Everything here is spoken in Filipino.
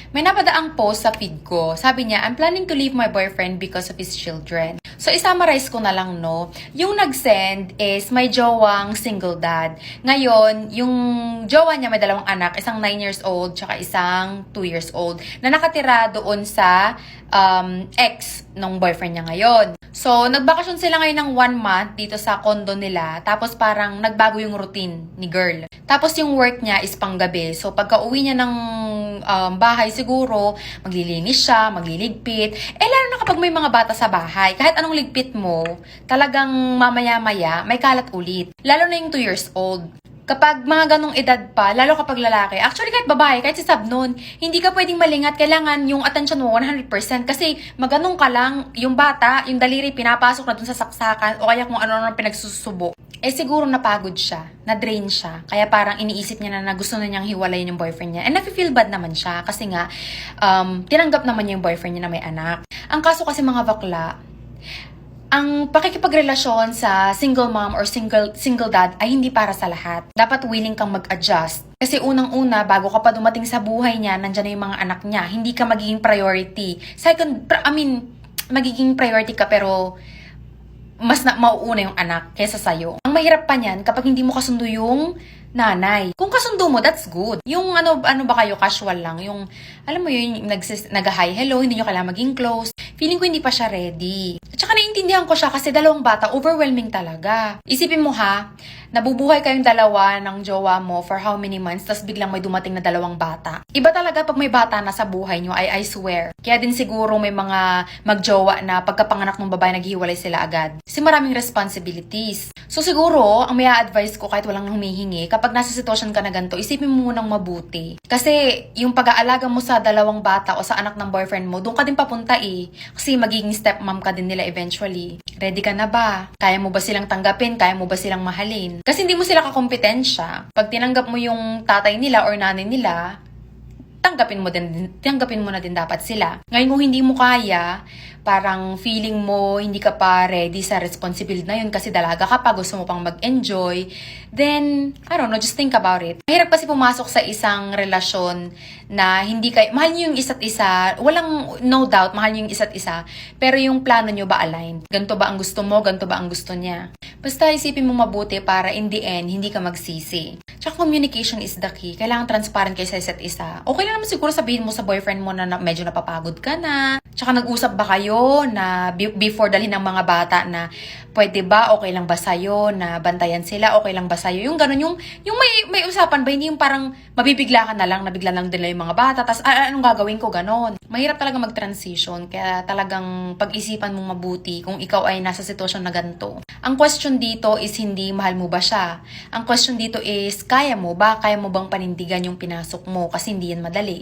May napadaang post sa feed ko. Sabi niya, I'm planning to leave my boyfriend because of his children. So, isummarize ko na lang, no? Yung nag-send is may jowang single dad. Ngayon, yung jowa niya may dalawang anak, isang 9 years old, tsaka isang 2 years old, na nakatira doon sa ex ng boyfriend niya ngayon. So, nagbakasyon sila ngayon ng 1 month dito sa condo nila. Tapos parang nagbago yung routine ni girl. Tapos yung work niya is panggabi. So, pagka uwi niya ng bahay siguro, maglilinis siya, magliligpit. Lalo na kapag may mga bata sa bahay, kahit anong ligpit mo, talagang mamaya-maya, may kalat ulit. Lalo na yung 2 years old. Kapag mga ganong edad pa, lalo kapag lalaki, actually kahit babae, kahit si Sab nun, hindi ka pwedeng malingat, kailangan yung attention mo 100% kasi maganong ka lang, yung bata, yung daliri pinapasok na dun sa saksakan o kaya kung ano-ano pinagsusubo. Siguro napagod siya, na-drain siya, kaya parang iniisip niya na gusto na niyang hiwalayin yung boyfriend niya. And nafe-feel bad naman siya kasi nga, tinanggap naman niya yung boyfriend niya na may anak. Ang kaso kasi mga bakla, ang pakikipagrelasyon sa single mom or single dad ay hindi para sa lahat. Dapat willing kang mag-adjust. Kasi unang-una, bago ka pa dumating sa buhay niya, nandyan na yung mga anak niya. Hindi ka magiging priority. Magiging priority ka pero mas mauuna yung anak kaysa sa'yo. Ang mahirap pa niyan kapag hindi mo kasundo yung nanay. Kung kasundo mo, that's good. Yung ano ba kayo, casual lang. Yung, alam mo yun, nag-hi, hello, hindi nyo kailangan maging close. Feeling ko hindi pa siya ready. At saka naiintindihan ko siya kasi dalawang bata, overwhelming talaga. Isipin mo ha, nabubuhay kayong dalawa ng jowa mo for how many months, tas biglang may dumating na dalawang bata. Iba talaga pag may bata na sa buhay nyo, I swear. Kaya din siguro may mga magjowa na pagkapanganak ng babae, naghiwalay sila agad. Kasi maraming responsibilities. So siguro, ang may advice ko kahit walang humihingi, kapag nasa sitwasyon ka na ganito, isipin mo munang mabuti. Kasi yung pag-aalaga mo sa dalawang bata o sa anak ng boyfriend mo, doon ka din papunta eh. Kasi magiging stepmom ka din nila eventually. Ready ka na ba? Kaya mo ba silang tanggapin? Kaya mo ba silang mahalin? Kasi hindi mo sila kakompetensya. Pag tinanggap mo yung tatay nila or nanay nila, tanggapin mo na din dapat sila. Ngayon kung hindi mo kaya, parang feeling mo hindi ka pa ready sa responsibility na yun kasi dalaga ka pa, gusto mo pang mag-enjoy, then, I don't know, just think about it. Mahirap kasi pumasok sa isang relasyon na hindi kayo, mahal niyo yung isa't isa, walang, no doubt, mahal niyo yung isa't isa, pero yung plano niyo ba aligned? Ganto ba ang gusto mo? Ganto ba ang gusto niya? Basta isipin mo mabuti para in the end, hindi ka magsisi. Tsaka communication is the key. Kailangan transparent kayo sa isa't isa. Okay lang naman siguro sabihin mo sa boyfriend mo na medyo napapagod ka na. Tsaka nag-usap ba kayo na before dalhin ng mga bata na pwede ba, okay lang ba sa'yo na bantayan sila, okay lang ba sa'yo? Yung ganun, yung may usapan ba, hindi yung parang mabibigla ka na lang, nabigla lang din yung mga bata, tas anong gagawin ko, ganon. Mahirap talaga mag-transition, kaya talagang pag-isipan mong mabuti kung ikaw ay nasa sitwasyon na ganito. Ang question dito is hindi mahal mo ba siya. Ang question dito is, kaya mo ba? Kaya mo bang panindigan yung pinasok mo? Kasi hindi yan madali.